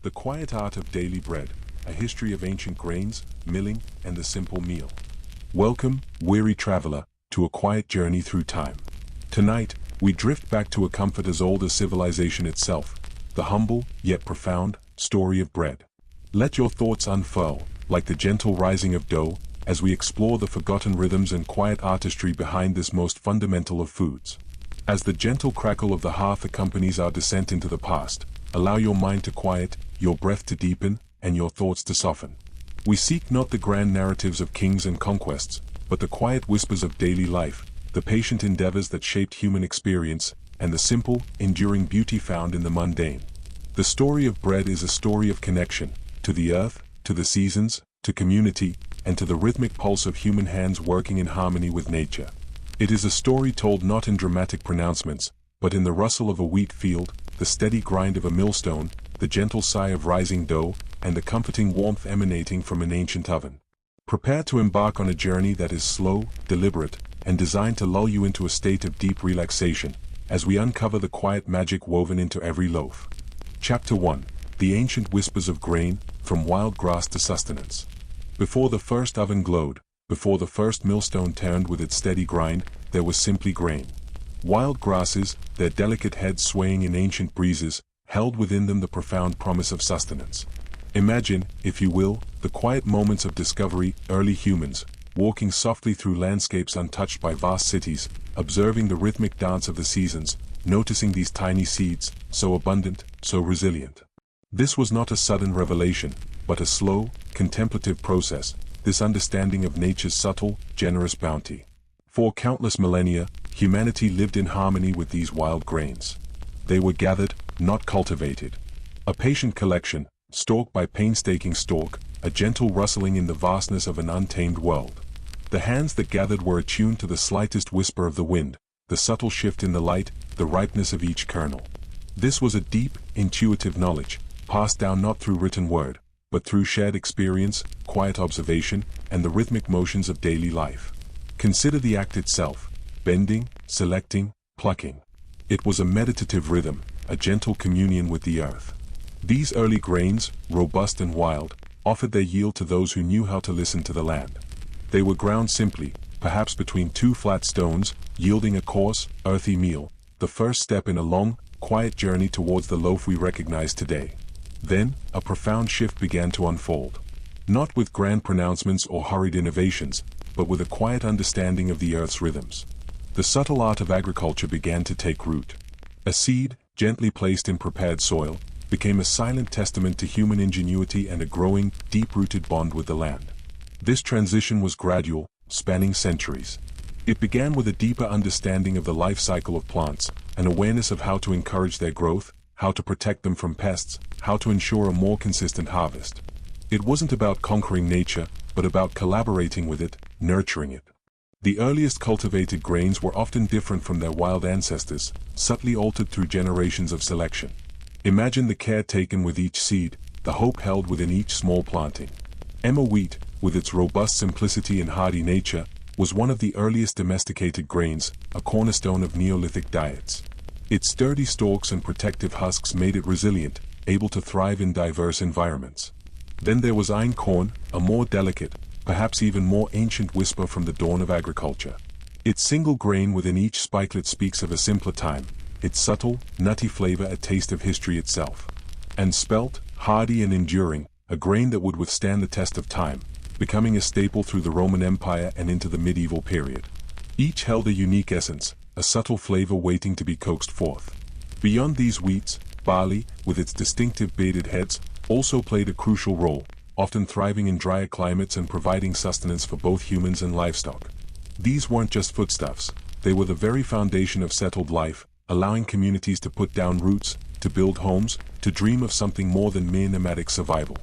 The quiet art of daily bread, a history of ancient grains, milling, and the simple meal. Welcome, weary traveler, to a quiet journey through time. Tonight, we drift back to a comfort as old as civilization itself, the humble, yet profound, story of bread. Let your thoughts unfurl, like the gentle rising of dough, as we explore the forgotten rhythms and quiet artistry behind this most fundamental of foods. As the gentle crackle of the hearth accompanies our descent into the past, allow your mind to quiet, your breath to deepen, and your thoughts to soften. We seek not the grand narratives of kings and conquests, but the quiet whispers of daily life, the patient endeavors that shaped human experience, and the simple, enduring beauty found in the mundane. The story of bread is a story of connection, to the earth, to the seasons, to community, and to the rhythmic pulse of human hands working in harmony with nature. It is a story told not in dramatic pronouncements, but in the rustle of a wheat field, the steady grind of a millstone, the gentle sigh of rising dough, and the comforting warmth emanating from an ancient oven. Prepare to embark on a journey that is slow, deliberate, and designed to lull you into a state of deep relaxation, as we uncover the quiet magic woven into every loaf. Chapter 1. The Ancient Whispers of Grain, from Wild Grass to Sustenance. Before the first oven glowed, before the first millstone turned with its steady grind, there was simply grain. Wild grasses, their delicate heads swaying in ancient breezes, held within them the profound promise of sustenance. Imagine, if you will, the quiet moments of discovery, early humans, walking softly through landscapes untouched by vast cities, observing the rhythmic dance of the seasons, noticing these tiny seeds, so abundant, so resilient. This was not a sudden revelation, but a slow, contemplative process, this understanding of nature's subtle, generous bounty. For countless millennia, humanity lived in harmony with these wild grains. They were gathered, not cultivated. A patient collection, stalk by painstaking stalk, a gentle rustling in the vastness of an untamed world. The hands that gathered were attuned to the slightest whisper of the wind, the subtle shift in the light, the ripeness of each kernel. This was a deep, intuitive knowledge, passed down not through written word, but through shared experience, quiet observation, and the rhythmic motions of daily life. Consider the act itself: bending, selecting, plucking. It was a meditative rhythm, a gentle communion with the earth. These early grains, robust and wild, offered their yield to those who knew how to listen to the land. They were ground simply, perhaps between two flat stones, yielding a coarse, earthy meal, the first step in a long, quiet journey towards the loaf we recognize today. Then, a profound shift began to unfold. Not with grand pronouncements or hurried innovations, but with a quiet understanding of the earth's rhythms. The subtle art of agriculture began to take root. A seed, gently placed in prepared soil, became a silent testament to human ingenuity and a growing, deep-rooted bond with the land. This transition was gradual, spanning centuries. It began with a deeper understanding of the life cycle of plants, an awareness of how to encourage their growth, how to protect them from pests, how to ensure a more consistent harvest. It wasn't about conquering nature, but about collaborating with it, nurturing it. The earliest cultivated grains were often different from their wild ancestors, subtly altered through generations of selection. Imagine the care taken with each seed, the hope held within each small planting. Emma wheat, with its robust simplicity and hardy nature, was one of the earliest domesticated grains, a cornerstone of Neolithic diets. Its sturdy stalks and protective husks made it resilient, able to thrive in diverse environments. Then there was einkorn, a more delicate, perhaps even more ancient whisper from the dawn of agriculture. Its single grain within each spikelet speaks of a simpler time, its subtle, nutty flavor a taste of history itself. And spelt, hardy and enduring, a grain that would withstand the test of time, becoming a staple through the Roman Empire and into the medieval period. Each held a unique essence, a subtle flavor waiting to be coaxed forth. Beyond these wheats, barley, with its distinctive bearded heads, also played a crucial role, often thriving in drier climates and providing sustenance for both humans and livestock. These weren't just foodstuffs, they were the very foundation of settled life, allowing communities to put down roots, to build homes, to dream of something more than mere nomadic survival.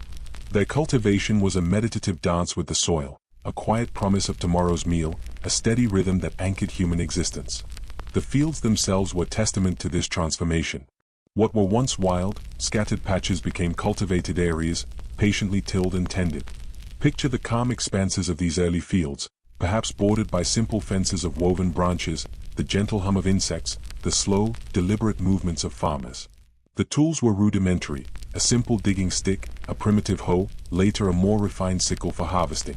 Their cultivation was a meditative dance with the soil, a quiet promise of tomorrow's meal, a steady rhythm that anchored human existence. The fields themselves were testament to this transformation. What were once wild, scattered patches became cultivated areas, patiently tilled and tended. Picture the calm expanses of these early fields, perhaps bordered by simple fences of woven branches, the gentle hum of insects, the slow, deliberate movements of farmers. The tools were rudimentary, a simple digging stick, a primitive hoe, later a more refined sickle for harvesting.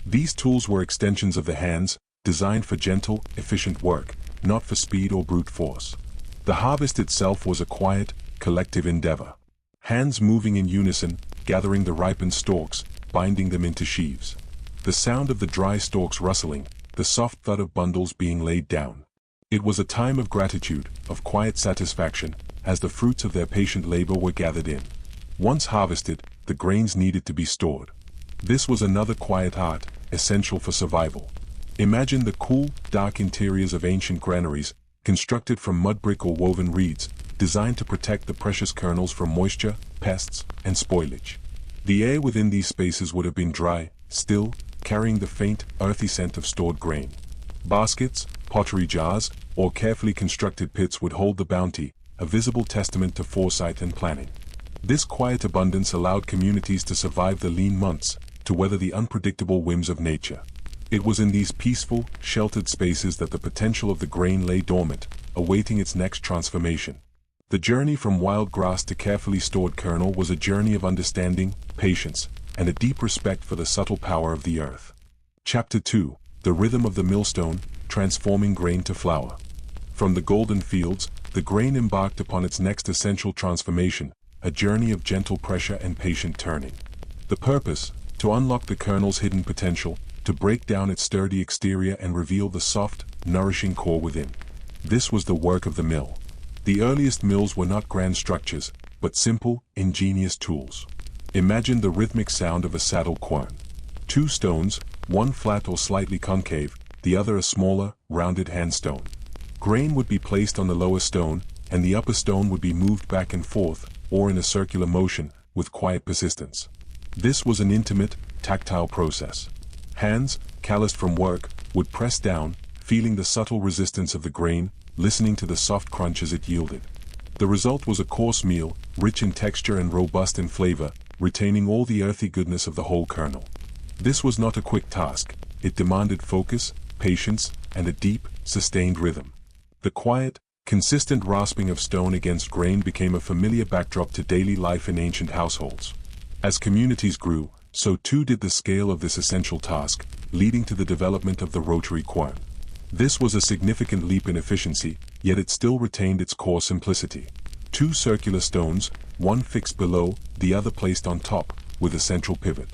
These tools were extensions of the hands, designed for gentle, efficient work, not for speed or brute force. The harvest itself was a quiet, collective endeavor. Hands moving in unison, gathering the ripened stalks, binding them into sheaves. The sound of the dry stalks rustling, the soft thud of bundles being laid down. It was a time of gratitude, of quiet satisfaction, as the fruits of their patient labor were gathered in. Once harvested, the grains needed to be stored. This was another quiet art, essential for survival. Imagine the cool, dark interiors of ancient granaries, constructed from mud brick or woven reeds, designed to protect the precious kernels from moisture, pests, and spoilage. The air within these spaces would have been dry, still, carrying the faint, earthy scent of stored grain. Baskets, pottery jars, or carefully constructed pits would hold the bounty, a visible testament to foresight and planning. This quiet abundance allowed communities to survive the lean months, to weather the unpredictable whims of nature. It was in these peaceful, sheltered spaces that the potential of the grain lay dormant, awaiting its next transformation. The journey from wild grass to carefully stored kernel was a journey of understanding, patience, and a deep respect for the subtle power of the earth. Chapter 2: The Rhythm of the Millstone, Transforming Grain to Flour. From the golden fields, the grain embarked upon its next essential transformation, a journey of gentle pressure and patient turning. The purpose: to unlock the kernel's hidden potential, to break down its sturdy exterior and reveal the soft, nourishing core within. This was the work of the mill. The earliest mills were not grand structures, but simple, ingenious tools. Imagine the rhythmic sound of a saddle quern. Two stones, one flat or slightly concave, the other a smaller, rounded handstone. Grain would be placed on the lower stone, and the upper stone would be moved back and forth, or in a circular motion, with quiet persistence. This was an intimate, tactile process. Hands, calloused from work, would press down, feeling the subtle resistance of the grain, listening to the soft crunch as it yielded. The result was a coarse meal, rich in texture and robust in flavor, retaining all the earthy goodness of the whole kernel. This was not a quick task. It demanded focus, patience, and a deep, sustained rhythm. The quiet, consistent rasping of stone against grain became a familiar backdrop to daily life in ancient households. As communities grew, so too did the scale of this essential task, leading to the development of the rotary quern. This was a significant leap in efficiency, yet it still retained its core simplicity. Two circular stones, one fixed below, the other placed on top, with a central pivot.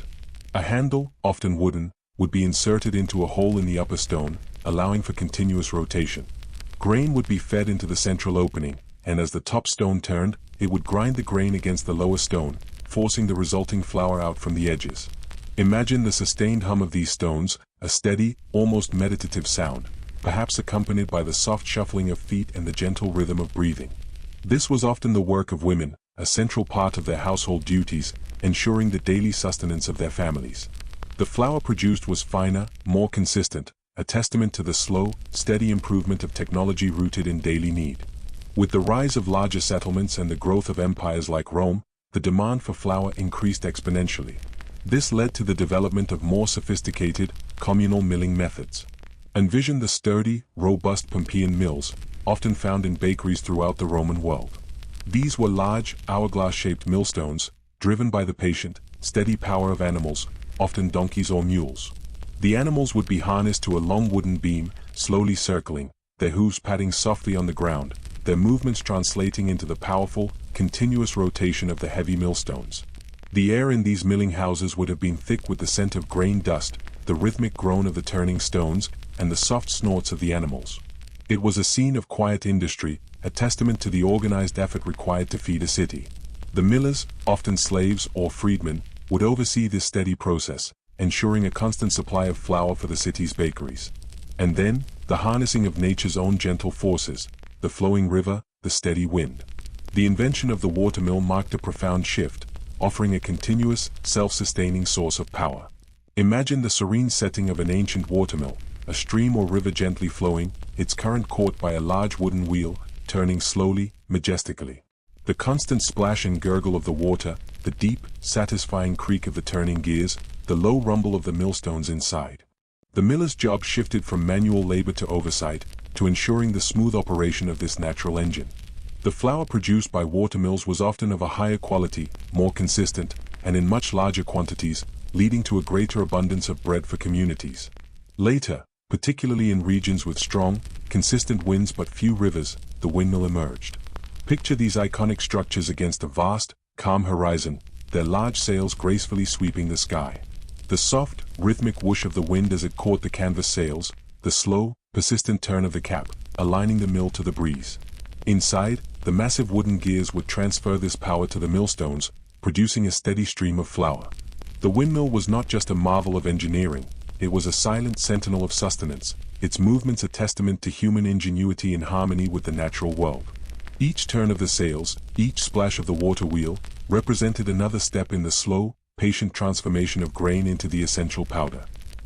A handle, often wooden, would be inserted into a hole in the upper stone, allowing for continuous rotation. Grain would be fed into the central opening, and as the top stone turned, it would grind the grain against the lower stone, forcing the resulting flour out from the edges. Imagine the sustained hum of these stones, a steady, almost meditative sound, perhaps accompanied by the soft shuffling of feet and the gentle rhythm of breathing. This was often the work of women, a central part of their household duties, ensuring the daily sustenance of their families. The flour produced was finer, more consistent, a testament to the slow, steady improvement of technology rooted in daily need. With the rise of larger settlements and the growth of empires like Rome, the demand for flour increased exponentially. This led to the development of more sophisticated, communal milling methods. Envision the sturdy, robust Pompeian mills, often found in bakeries throughout the Roman world. These were large, hourglass-shaped millstones, driven by the patient, steady power of animals, often donkeys or mules. The animals would be harnessed to a long wooden beam, slowly circling, their hooves patting softly on the ground, their movements translating into the powerful, continuous rotation of the heavy millstones. The air in these milling houses would have been thick with the scent of grain dust, the rhythmic groan of the turning stones, and the soft snorts of the animals. It was a scene of quiet industry, a testament to the organized effort required to feed a city. The millers, often slaves or freedmen, would oversee this steady process, ensuring a constant supply of flour for the city's bakeries. And then, the harnessing of nature's own gentle forces, the flowing river, the steady wind. The invention of the watermill marked a profound shift, offering a continuous, self-sustaining source of power. Imagine the serene setting of an ancient watermill, a stream or river gently flowing, its current caught by a large wooden wheel, turning slowly, majestically. The constant splash and gurgle of the water, the deep, satisfying creak of the turning gears, the low rumble of the millstones inside. The miller's job shifted from manual labor to oversight, to ensuring the smooth operation of this natural engine. The flour produced by watermills was often of a higher quality, more consistent, and in much larger quantities, leading to a greater abundance of bread for communities. Later, particularly in regions with strong, consistent winds but few rivers, the windmill emerged. Picture these iconic structures against a vast, calm horizon, their large sails gracefully sweeping the sky. The soft, rhythmic whoosh of the wind as it caught the canvas sails, the slow, persistent turn of the cap, aligning the mill to the breeze. Inside, the massive wooden gears would transfer this power to the millstones, producing a steady stream of flour. The windmill was not just a marvel of engineering, it was a silent sentinel of sustenance, its movements a testament to human ingenuity in harmony with the natural world. Each turn of the sails, each splash of the water wheel, represented another step in the slow, patient transformation of grain into the essential powder.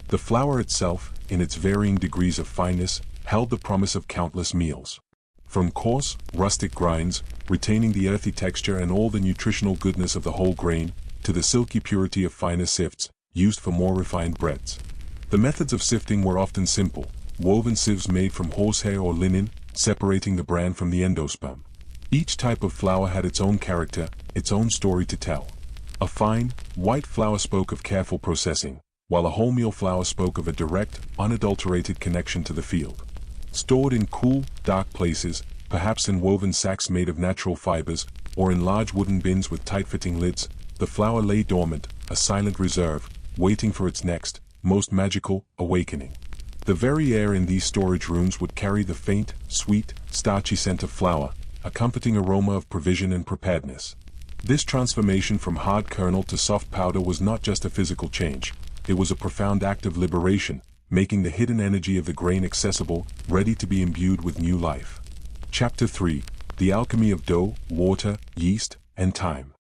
The flour itself, in its varying degrees of fineness, held the promise of countless meals. From coarse, rustic grinds, retaining the earthy texture and all the nutritional goodness of the whole grain, to the silky purity of finer sifts, used for more refined breads. The methods of sifting were often simple, woven sieves made from horsehair or linen, separating the bran from the endosperm. Each type of flour had its own character, its own story to tell. A fine, white flour spoke of careful processing, while a wholemeal flour spoke of a direct, unadulterated connection to the field. Stored in cool, dark places, perhaps in woven sacks made of natural fibers, or in large wooden bins with tight-fitting lids, the flour lay dormant, a silent reserve, waiting for its next, most magical, awakening. The very air in these storage rooms would carry the faint, sweet, starchy scent of flour, a comforting aroma of provision and preparedness. This transformation from hard kernel to soft powder was not just a physical change, it was a profound act of liberation, making the hidden energy of the grain accessible, ready to be imbued with new life. Chapter 3: The Alchemy of Dough, Water, Yeast, and Time.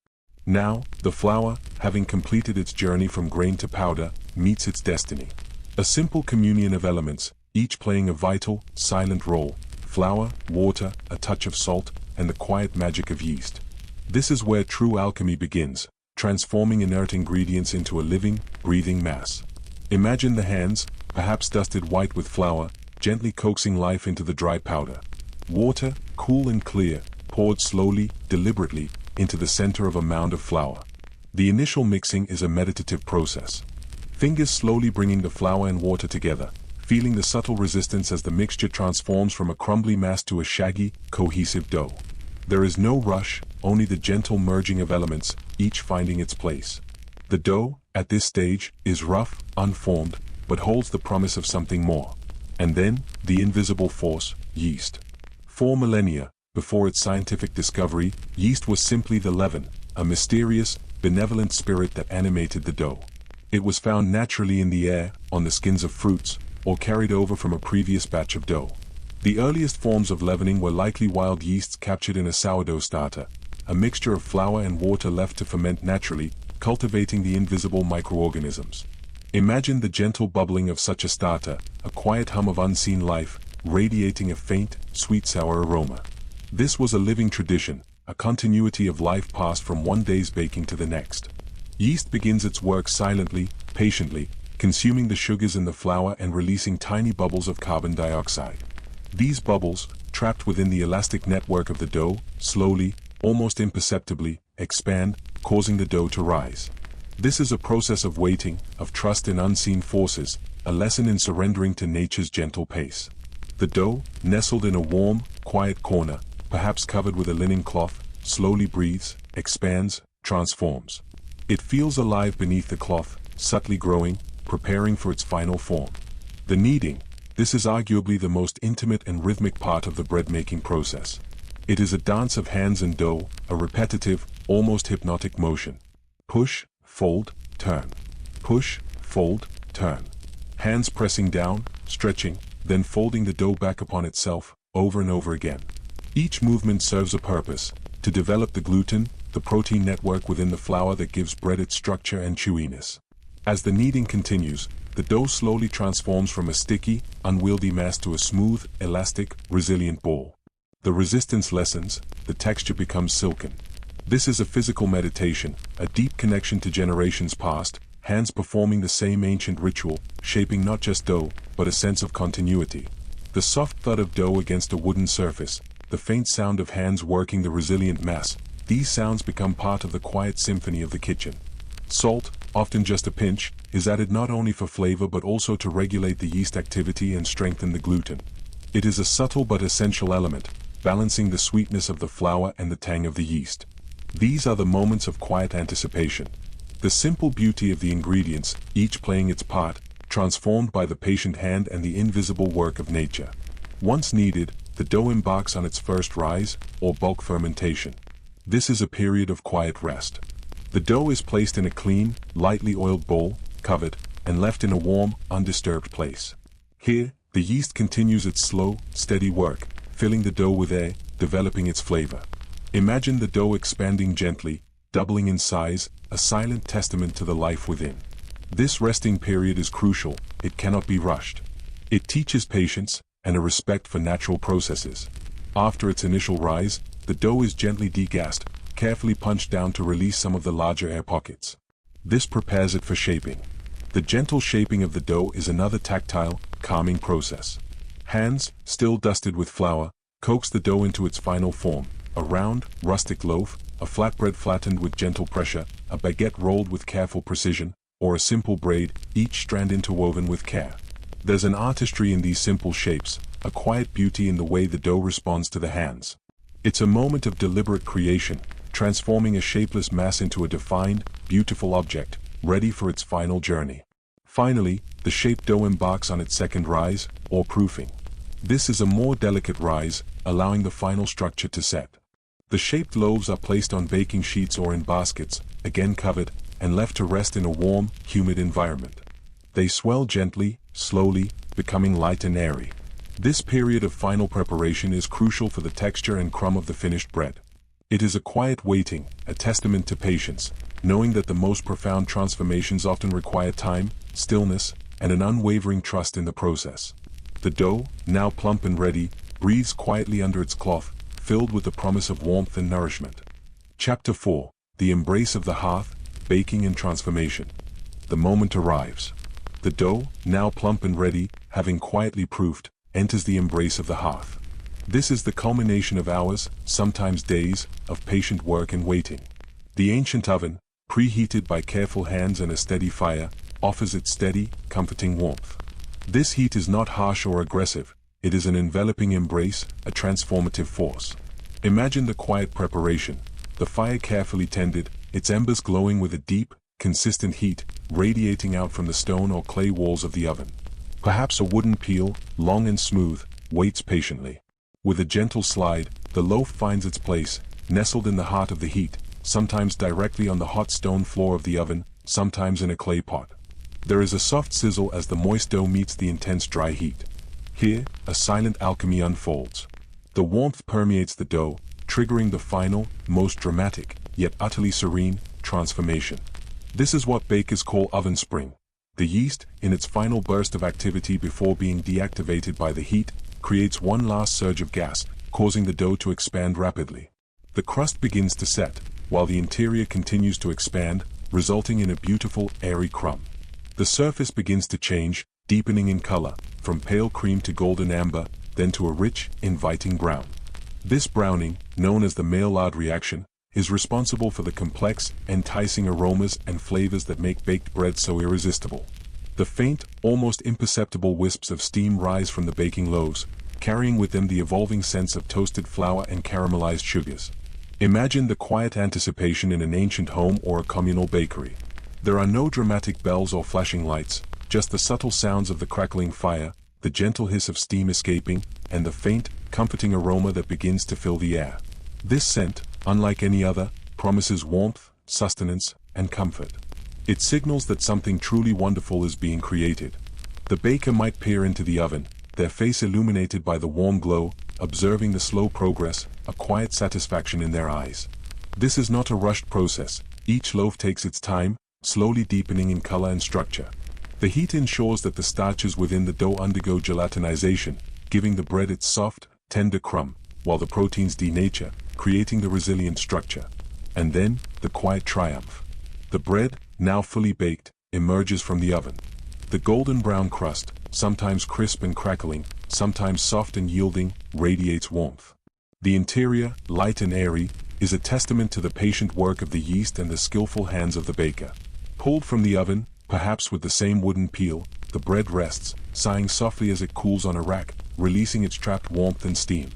Now, the flour, having completed its journey from grain to powder, meets its destiny. A simple communion of elements, each playing a vital, silent role: flour, water, a touch of salt, and the quiet magic of yeast. This is where true alchemy begins, transforming inert ingredients into a living, breathing mass. Imagine the hands, perhaps dusted white with flour, gently coaxing life into the dry powder. Water, cool and clear, poured slowly, deliberately, into the center of a mound of flour. The initial mixing is a meditative process. Fingers slowly bringing the flour and water together, feeling the subtle resistance as the mixture transforms from a crumbly mass to a shaggy, cohesive dough. There is no rush, only the gentle merging of elements, each finding its place. The dough, at this stage, is rough, unformed, but holds the promise of something more. And then, the invisible force, yeast. 4 millennia before its scientific discovery, yeast was simply the leaven, a mysterious, benevolent spirit that animated the dough. It was found naturally in the air, on the skins of fruits, or carried over from a previous batch of dough. The earliest forms of leavening were likely wild yeasts captured in a sourdough starter, a mixture of flour and water left to ferment naturally, cultivating the invisible microorganisms. Imagine the gentle bubbling of such a starter, a quiet hum of unseen life, radiating a faint, sweet-sour aroma. This was a living tradition, a continuity of life passed from one day's baking to the next. Yeast begins its work silently, patiently, consuming the sugars in the flour and releasing tiny bubbles of carbon dioxide. These bubbles, trapped within the elastic network of the dough, slowly, almost imperceptibly, expand, causing the dough to rise. This is a process of waiting, of trust in unseen forces, a lesson in surrendering to nature's gentle pace. The dough, nestled in a warm, quiet corner, perhaps covered with a linen cloth, slowly breathes, expands, transforms. It feels alive beneath the cloth, subtly growing, preparing for its final form. The kneading, this is arguably the most intimate and rhythmic part of the bread-making process. It is a dance of hands and dough, a repetitive, almost hypnotic motion. Push, fold, turn. Push, fold, turn. Hands pressing down, stretching, then folding the dough back upon itself, over and over again. Each movement serves a purpose: to develop the gluten, the protein network within the flour that gives bread its structure and chewiness. As the kneading continues, the dough slowly transforms from a sticky, unwieldy mass to a smooth, elastic, resilient ball. The resistance lessens, the texture becomes silken. This is a physical meditation, a deep connection to generations past, hands performing the same ancient ritual, shaping not just dough, but a sense of continuity. The soft thud of dough against a wooden surface, the faint sound of hands working the resilient mass. These sounds become part of the quiet symphony of the kitchen. Salt, often just a pinch, is added not only for flavor but also to regulate the yeast activity and strengthen the gluten. It is a subtle but essential element, balancing the sweetness of the flour and the tang of the yeast. These are the moments of quiet anticipation. The simple beauty of the ingredients, each playing its part, transformed by the patient hand and the invisible work of nature. Once kneaded, the dough embarks on its first rise, or bulk fermentation. This is a period of quiet rest. The dough is placed in a clean, lightly oiled bowl, covered, and left in a warm, undisturbed place. Here, the yeast continues its slow, steady work, filling the dough with air, developing its flavor. Imagine the dough expanding gently, doubling in size, a silent testament to the life within. This resting period is crucial, it cannot be rushed. It teaches patience and a respect for natural processes. After its initial rise, the dough is gently degassed, carefully punched down to release some of the larger air pockets. This prepares it for shaping. The gentle shaping of the dough is another tactile, calming process. Hands, still dusted with flour, coax the dough into its final form: a round, rustic loaf, a flatbread flattened with gentle pressure, a baguette rolled with careful precision, or a simple braid, each strand interwoven with care. There's an artistry in these simple shapes, a quiet beauty in the way the dough responds to the hands. It's a moment of deliberate creation, transforming a shapeless mass into a defined, beautiful object, ready for its final journey. Finally, the shaped dough embarks on its second rise, or proofing. This is a more delicate rise, allowing the final structure to set. The shaped loaves are placed on baking sheets or in baskets, again covered, and left to rest in a warm, humid environment. They swell gently, slowly, becoming light and airy. This period of final preparation is crucial for the texture and crumb of the finished bread. It is a quiet waiting, a testament to patience, knowing that the most profound transformations often require time, stillness, and an unwavering trust in the process. The dough, now plump and ready, breathes quietly under its cloth, filled with the promise of warmth and nourishment. Chapter 4: The Embrace of the Hearth, Baking and Transformation. The moment arrives. The dough, now plump and ready, having quietly proofed, enters the embrace of the hearth. This is the culmination of hours, sometimes days, of patient work and waiting. The ancient oven, preheated by careful hands and a steady fire, offers its steady, comforting warmth. This heat is not harsh or aggressive, it is an enveloping embrace, a transformative force. Imagine the quiet preparation, the fire carefully tended, its embers glowing with a deep, consistent heat, radiating out from the stone or clay walls of the oven. Perhaps a wooden peel, long and smooth, waits patiently. With a gentle slide, the loaf finds its place, nestled in the heart of the heat, sometimes directly on the hot stone floor of the oven, sometimes in a clay pot. There is a soft sizzle as the moist dough meets the intense dry heat. Here, a silent alchemy unfolds. The warmth permeates the dough, triggering the final, most dramatic, yet utterly serene, transformation. This is what bakers call oven spring. The yeast, in its final burst of activity before being deactivated by the heat, creates one last surge of gas, causing the dough to expand rapidly. The crust begins to set, while the interior continues to expand, resulting in a beautiful, airy crumb. The surface begins to change, deepening in color, from pale cream to golden amber, then to a rich, inviting brown. This browning, known as the Maillard reaction, is responsible for the complex, enticing aromas and flavors that make baked bread so irresistible. The faint, almost imperceptible wisps of steam rise from the baking loaves, carrying with them the evolving sense of toasted flour and caramelized sugars. Imagine the quiet anticipation in an ancient home or a communal bakery. There are no dramatic bells or flashing lights, just the subtle sounds of the crackling fire, the gentle hiss of steam escaping, and the faint, comforting aroma that begins to fill the air. This scent, unlike any other, promises warmth, sustenance, and comfort. It signals that something truly wonderful is being created. The baker might peer into the oven, their face illuminated by the warm glow, observing the slow progress, a quiet satisfaction in their eyes. This is not a rushed process. Each loaf takes its time, slowly deepening in color and structure. The heat ensures that the starches within the dough undergo gelatinization, giving the bread its soft, tender crumb, while the proteins denature, creating the resilient structure. And then, the quiet triumph. The bread, now fully baked, emerges from the oven. The golden brown crust, sometimes crisp and crackling, sometimes soft and yielding, radiates warmth. The interior, light and airy, is a testament to the patient work of the yeast and the skillful hands of the baker. Pulled from the oven, perhaps with the same wooden peel, the bread rests, sighing softly as it cools on a rack, releasing its trapped warmth and steam.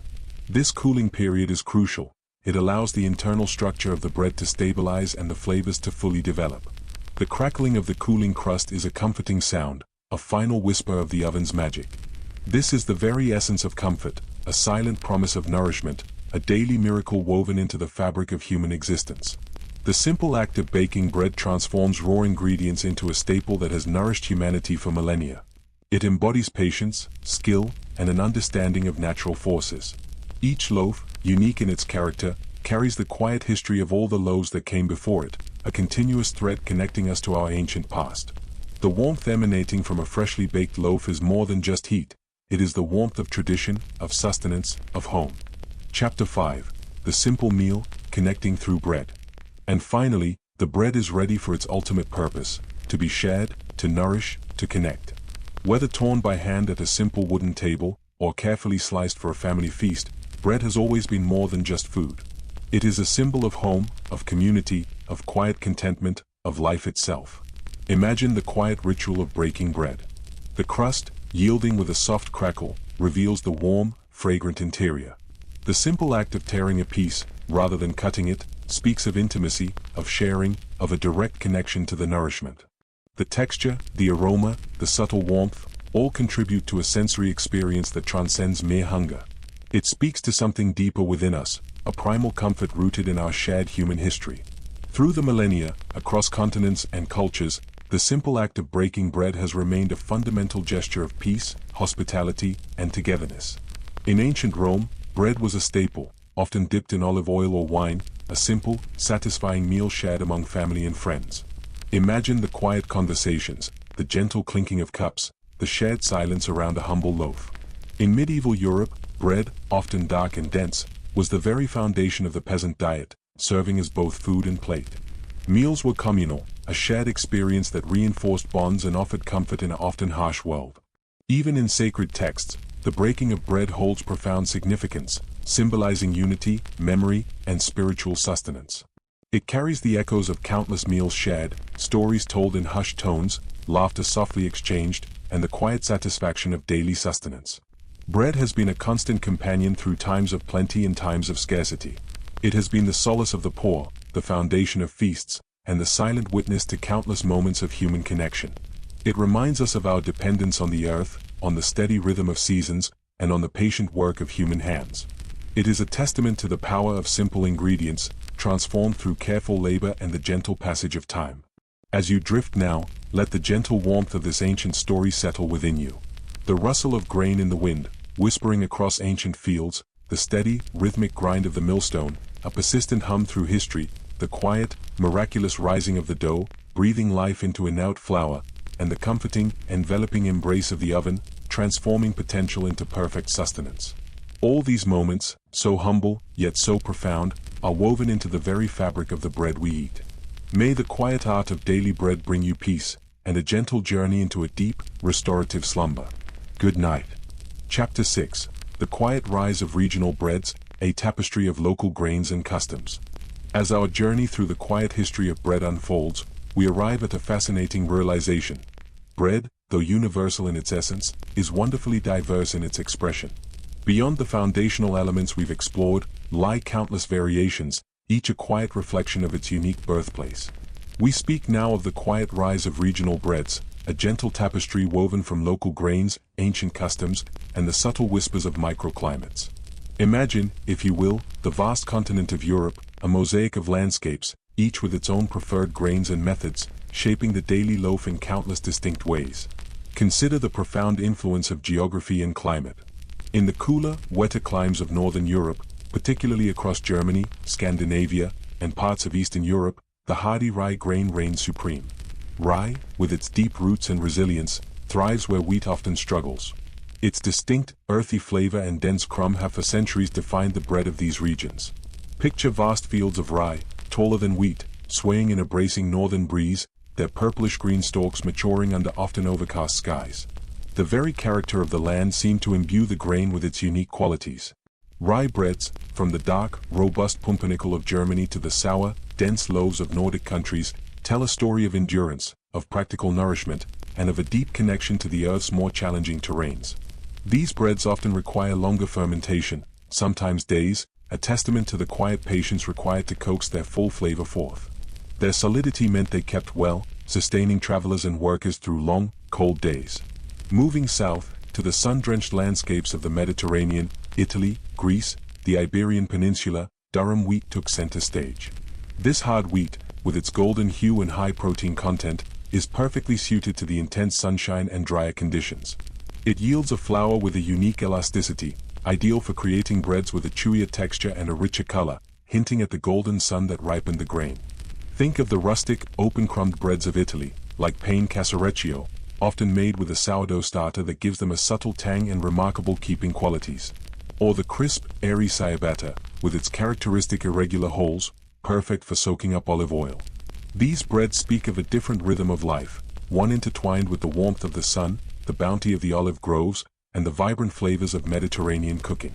This cooling period is crucial. It allows the internal structure of the bread to stabilize and the flavors to fully develop. The crackling of the cooling crust is a comforting sound, a final whisper of the oven's magic. This is the very essence of comfort, a silent promise of nourishment, a daily miracle woven into the fabric of human existence. The simple act of baking bread transforms raw ingredients into a staple that has nourished humanity for millennia. It embodies patience, skill, and an understanding of natural forces. Each loaf, unique in its character, carries the quiet history of all the loaves that came before it, a continuous thread connecting us to our ancient past. The warmth emanating from a freshly baked loaf is more than just heat. It is the warmth of tradition, of sustenance, of home. Chapter 5. The simple meal, connecting through bread. And finally, the bread is ready for its ultimate purpose, to be shared, to nourish, to connect. Whether torn by hand at a simple wooden table, or carefully sliced for a family feast, bread has always been more than just food. It is a symbol of home, of community, of quiet contentment, of life itself. Imagine the quiet ritual of breaking bread. The crust, yielding with a soft crackle, reveals the warm, fragrant interior. The simple act of tearing a piece, rather than cutting it, speaks of intimacy, of sharing, of a direct connection to the nourishment. The texture, the aroma, the subtle warmth, all contribute to a sensory experience that transcends mere hunger. It speaks to something deeper within us, a primal comfort rooted in our shared human history. Through the millennia, across continents and cultures, the simple act of breaking bread has remained a fundamental gesture of peace, hospitality, and togetherness. In ancient Rome, bread was a staple, often dipped in olive oil or wine, a simple, satisfying meal shared among family and friends. Imagine the quiet conversations, the gentle clinking of cups, the shared silence around a humble loaf. In medieval Europe, bread, often dark and dense, was the very foundation of the peasant diet, serving as both food and plate. Meals were communal, a shared experience that reinforced bonds and offered comfort in an often harsh world. Even in sacred texts, the breaking of bread holds profound significance, symbolizing unity, memory, and spiritual sustenance. It carries the echoes of countless meals shared, stories told in hushed tones, laughter softly exchanged, and the quiet satisfaction of daily sustenance. Bread has been a constant companion through times of plenty and times of scarcity. It has been the solace of the poor, the foundation of feasts, and the silent witness to countless moments of human connection. It reminds us of our dependence on the earth, on the steady rhythm of seasons, and on the patient work of human hands. It is a testament to the power of simple ingredients, transformed through careful labor and the gentle passage of time. As you drift now, let the gentle warmth of this ancient story settle within you. The rustle of grain in the wind, whispering across ancient fields, the steady, rhythmic grind of the millstone, a persistent hum through history, the quiet, miraculous rising of the dough, breathing life into inert flour, and the comforting, enveloping embrace of the oven, transforming potential into perfect sustenance. All these moments, so humble, yet so profound, are woven into the very fabric of the bread we eat. May the quiet art of daily bread bring you peace, and a gentle journey into a deep, restorative slumber. Good night. Chapter 6. The Quiet Rise of Regional Breads, a Tapestry of Local Grains and Customs. As our journey through the quiet history of bread unfolds, we arrive at a fascinating realization. Bread, though universal in its essence, is wonderfully diverse in its expression. Beyond the foundational elements we've explored, lie countless variations, each a quiet reflection of its unique birthplace. We speak now of the quiet rise of regional breads, a gentle tapestry woven from local grains, ancient customs, and the subtle whispers of microclimates. Imagine, if you will, the vast continent of Europe, a mosaic of landscapes, each with its own preferred grains and methods, shaping the daily loaf in countless distinct ways. Consider the profound influence of geography and climate. In the cooler, wetter climes of Northern Europe, particularly across Germany, Scandinavia, and parts of Eastern Europe, the hardy rye grain reigns supreme. Rye, with its deep roots and resilience, thrives where wheat often struggles. Its distinct, earthy flavor and dense crumb have for centuries defined the bread of these regions. Picture vast fields of rye, taller than wheat, swaying in a bracing northern breeze, their purplish-green stalks maturing under often overcast skies. The very character of the land seemed to imbue the grain with its unique qualities. Rye breads, from the dark, robust pumpernickel of Germany to the sour, dense loaves of Nordic countries, tell a story of endurance, of practical nourishment, and of a deep connection to the earth's more challenging terrains. These breads often require longer fermentation, sometimes days, a testament to the quiet patience required to coax their full flavor forth. Their solidity meant they kept well, sustaining travelers and workers through long, cold days. Moving south, to the sun-drenched landscapes of the Mediterranean, Italy, Greece, the Iberian Peninsula, Durham wheat took center stage. This hard wheat, with its golden hue and high protein content, is perfectly suited to the intense sunshine and drier conditions. It yields a flour with a unique elasticity, ideal for creating breads with a chewier texture and a richer color, hinting at the golden sun that ripened the grain. Think of the rustic, open-crumbed breads of Italy, like pane casareccio, often made with a sourdough starter that gives them a subtle tang and remarkable keeping qualities. Or the crisp, airy ciabatta, with its characteristic irregular holes, perfect for soaking up olive oil. These breads speak of a different rhythm of life, one intertwined with the warmth of the sun, the bounty of the olive groves, and the vibrant flavors of Mediterranean cooking.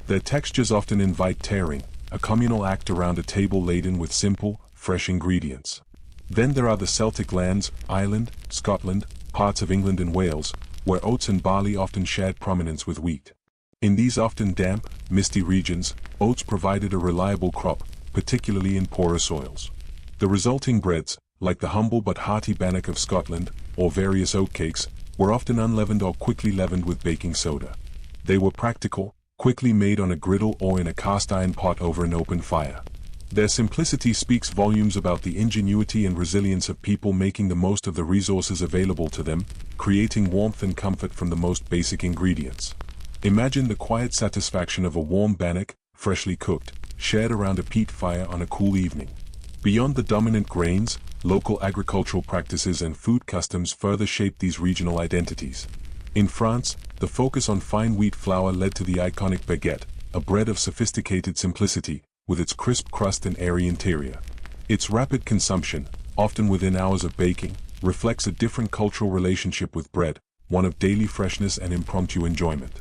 Their textures often invite tearing, a communal act around a table laden with simple, fresh ingredients. Then there are the Celtic lands, Ireland, Scotland, parts of England and Wales, where oats and barley often shared prominence with wheat. In these often damp, misty regions, oats provided a reliable crop, particularly in poorer soils. The resulting breads, like the humble but hearty bannock of Scotland, or various oatcakes, were often unleavened or quickly leavened with baking soda. They were practical, quickly made on a griddle or in a cast-iron pot over an open fire. Their simplicity speaks volumes about the ingenuity and resilience of people making the most of the resources available to them, creating warmth and comfort from the most basic ingredients. Imagine the quiet satisfaction of a warm bannock, freshly cooked, shared around a peat fire on a cool evening. Beyond the dominant grains, local agricultural practices and food customs further shaped these regional identities. In France, the focus on fine wheat flour led to the iconic baguette, a bread of sophisticated simplicity, with its crisp crust and airy interior. Its rapid consumption, often within hours of baking, reflects a different cultural relationship with bread, one of daily freshness and impromptu enjoyment.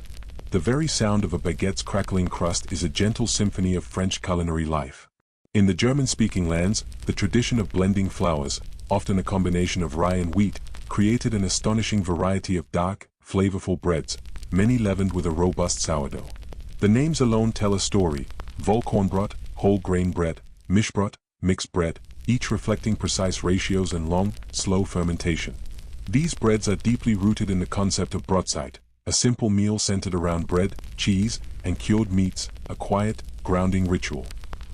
The very sound of a baguette's crackling crust is a gentle symphony of French culinary life. In the German-speaking lands, the tradition of blending flours, often a combination of rye and wheat, created an astonishing variety of dark, flavorful breads, many leavened with a robust sourdough. The names alone tell a story: Vollkornbrot, whole grain bread, Mischbrot, mixed bread, each reflecting precise ratios and long, slow fermentation. These breads are deeply rooted in the concept of brotzeit, a simple meal centered around bread, cheese, and cured meats, a quiet, grounding ritual.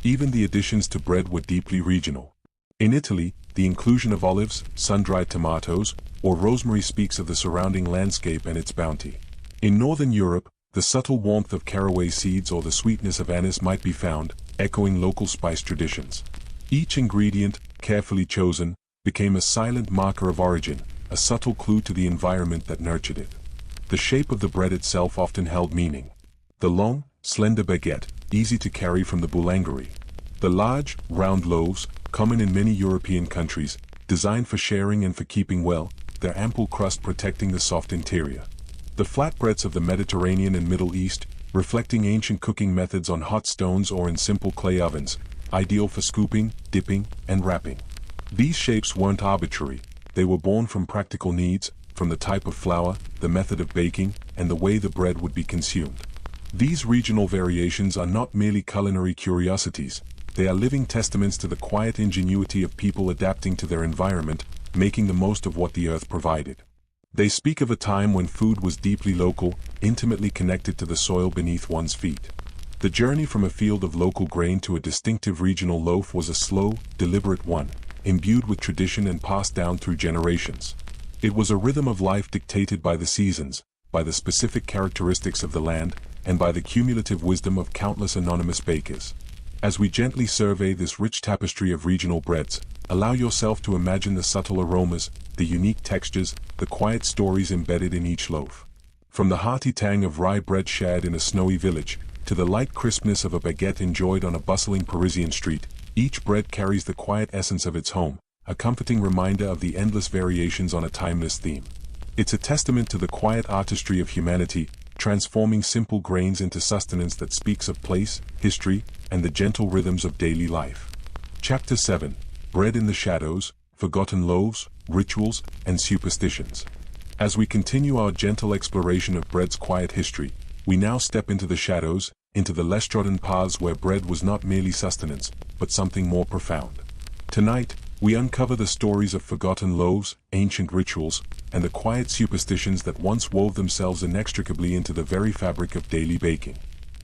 Even the additions to bread were deeply regional. In Italy, the inclusion of olives, sun-dried tomatoes, or rosemary speaks of the surrounding landscape and its bounty. In Northern Europe, the subtle warmth of caraway seeds or the sweetness of anise might be found, echoing local spice traditions. Each ingredient, carefully chosen, became a silent marker of origin, a subtle clue to the environment that nurtured it. The shape of the bread itself often held meaning. The long, slender baguette, easy to carry from the boulangerie. The large, round loaves, common in many European countries, designed for sharing and for keeping well, their ample crust protecting the soft interior. The flatbreads of the Mediterranean and Middle East, reflecting ancient cooking methods on hot stones or in simple clay ovens, ideal for scooping, dipping, and wrapping. These shapes weren't arbitrary, they were born from practical needs, from the type of flour, the method of baking, and the way the bread would be consumed. These regional variations are not merely culinary curiosities, they are living testaments to the quiet ingenuity of people adapting to their environment, making the most of what the earth provided. They speak of a time when food was deeply local, intimately connected to the soil beneath one's feet. The journey from a field of local grain to a distinctive regional loaf was a slow, deliberate one, imbued with tradition and passed down through generations. It was a rhythm of life dictated by the seasons, by the specific characteristics of the land, and by the cumulative wisdom of countless anonymous bakers. As we gently survey this rich tapestry of regional breads, allow yourself to imagine the subtle aromas, the unique textures, the quiet stories embedded in each loaf. From the hearty tang of rye bread shared in a snowy village, to the light crispness of a baguette enjoyed on a bustling Parisian street, each bread carries the quiet essence of its home, a comforting reminder of the endless variations on a timeless theme. It's a testament to the quiet artistry of humanity, transforming simple grains into sustenance that speaks of place, history, and the gentle rhythms of daily life. Chapter 7. Bread in the Shadows, Forgotten Loaves, Rituals, and Superstitions. As we continue our gentle exploration of bread's quiet history, we now step into the shadows, into the less trodden paths where bread was not merely sustenance, but something more profound. Tonight, we uncover the stories of forgotten loaves, ancient rituals, and the quiet superstitions that once wove themselves inextricably into the very fabric of daily baking.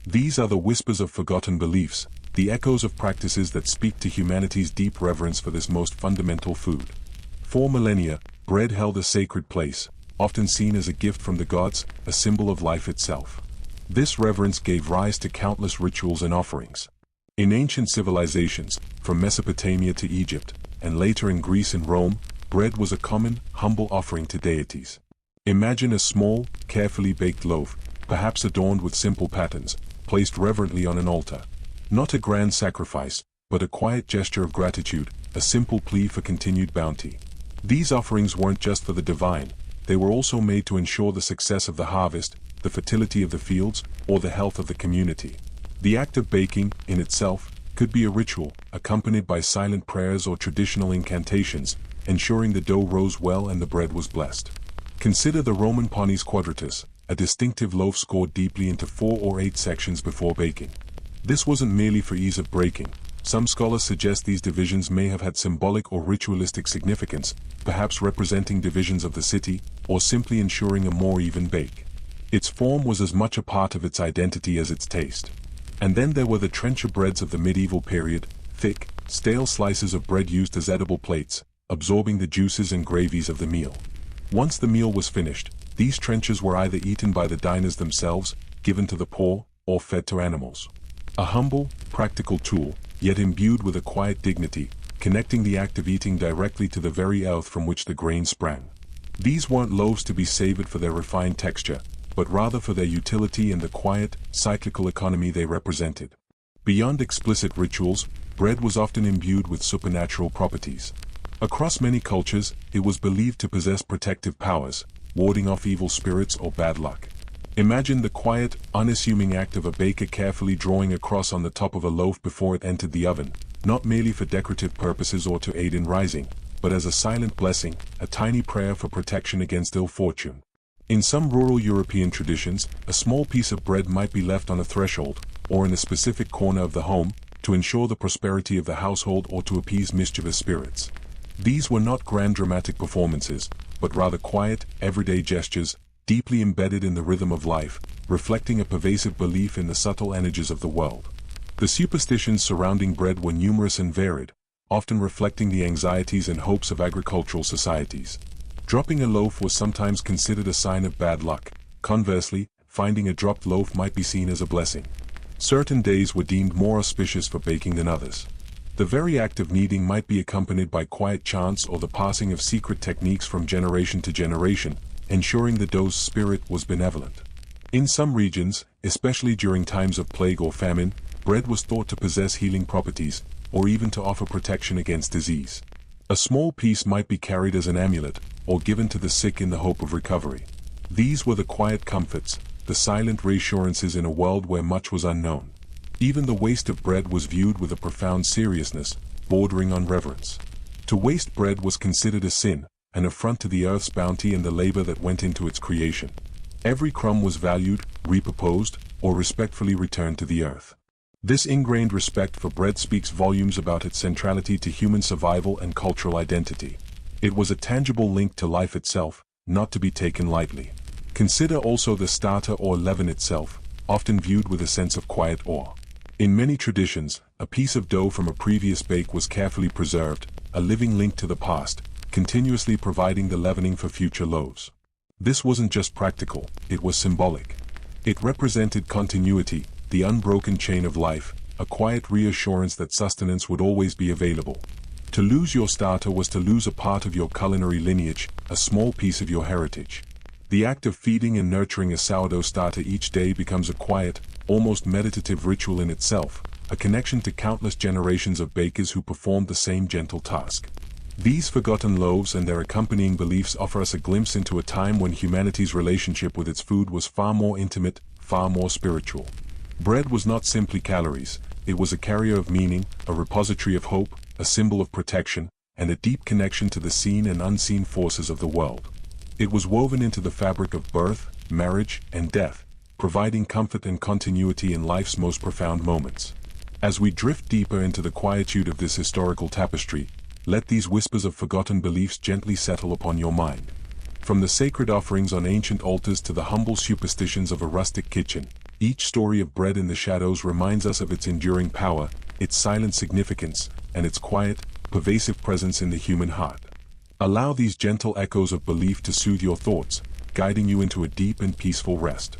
These are the whispers of forgotten beliefs, the echoes of practices that speak to humanity's deep reverence for this most fundamental food. For millennia, bread held a sacred place, often seen as a gift from the gods, a symbol of life itself. This reverence gave rise to countless rituals and offerings. In ancient civilizations, from Mesopotamia to Egypt, and later in Greece and Rome, bread was a common, humble offering to deities. Imagine a small, carefully baked loaf, perhaps adorned with simple patterns, placed reverently on an altar. Not a grand sacrifice, but a quiet gesture of gratitude, a simple plea for continued bounty. These offerings weren't just for the divine, they were also made to ensure the success of the harvest, the fertility of the fields, or the health of the community. The act of baking, in itself, could be a ritual, accompanied by silent prayers or traditional incantations, ensuring the dough rose well and the bread was blessed. Consider the Roman panis quadratus, a distinctive loaf scored deeply into 4 or 8 sections before baking. This wasn't merely for ease of breaking. Some scholars suggest these divisions may have had symbolic or ritualistic significance, perhaps representing divisions of the city, or simply ensuring a more even bake. Its form was as much a part of its identity as its taste. And then there were the trencher breads of the medieval period, thick, stale slices of bread used as edible plates, absorbing the juices and gravies of the meal. Once the meal was finished, these trenchers were either eaten by the diners themselves, given to the poor, or fed to animals. A humble, practical tool, yet imbued with a quiet dignity, connecting the act of eating directly to the very earth from which the grain sprang. These weren't loaves to be savored for their refined texture, but rather for their utility and the quiet, cyclical economy they represented. Beyond explicit rituals, bread was often imbued with supernatural properties. Across many cultures, it was believed to possess protective powers, warding off evil spirits or bad luck. Imagine the quiet, unassuming act of a baker carefully drawing a cross on the top of a loaf before it entered the oven, not merely for decorative purposes or to aid in rising, but as a silent blessing, a tiny prayer for protection against ill fortune. In some rural European traditions, a small piece of bread might be left on a threshold, or in a specific corner of the home, to ensure the prosperity of the household or to appease mischievous spirits. These were not grand dramatic performances, but rather quiet, everyday gestures, deeply embedded in the rhythm of life, reflecting a pervasive belief in the subtle energies of the world. The superstitions surrounding bread were numerous and varied, often reflecting the anxieties and hopes of agricultural societies. Dropping a loaf was sometimes considered a sign of bad luck. Conversely, finding a dropped loaf might be seen as a blessing. Certain days were deemed more auspicious for baking than others. The very act of kneading might be accompanied by quiet chants or the passing of secret techniques from generation to generation, ensuring the dough's spirit was benevolent. In some regions, especially during times of plague or famine, bread was thought to possess healing properties, or even to offer protection against disease. A small piece might be carried as an amulet, or given to the sick in the hope of recovery. These were the quiet comforts, the silent reassurances in a world where much was unknown. Even the waste of bread was viewed with a profound seriousness, bordering on reverence. To waste bread was considered a sin, an affront to the earth's bounty and the labor that went into its creation. Every crumb was valued, repurposed, or respectfully returned to the earth. This ingrained respect for bread speaks volumes about its centrality to human survival and cultural identity. It was a tangible link to life itself, not to be taken lightly. Consider also the starter or leaven itself, often viewed with a sense of quiet awe. In many traditions, a piece of dough from a previous bake was carefully preserved, a living link to the past, continuously providing the leavening for future loaves. This wasn't just practical, it was symbolic. It represented continuity, the unbroken chain of life, a quiet reassurance that sustenance would always be available. To lose your starter was to lose a part of your culinary lineage, a small piece of your heritage. The act of feeding and nurturing a sourdough starter each day becomes a quiet, almost meditative ritual in itself, a connection to countless generations of bakers who performed the same gentle task. These forgotten loaves and their accompanying beliefs offer us a glimpse into a time when humanity's relationship with its food was far more intimate, far more spiritual. Bread was not simply calories, it was a carrier of meaning, a repository of hope, a symbol of protection, and a deep connection to the seen and unseen forces of the world. It was woven into the fabric of birth, marriage, and death, providing comfort and continuity in life's most profound moments. As we drift deeper into the quietude of this historical tapestry, let these whispers of forgotten beliefs gently settle upon your mind. From the sacred offerings on ancient altars to the humble superstitions of a rustic kitchen, each story of bread in the shadows reminds us of its enduring power, its silent significance, and its quiet, pervasive presence in the human heart. Allow these gentle echoes of belief to soothe your thoughts, guiding you into a deep and peaceful rest.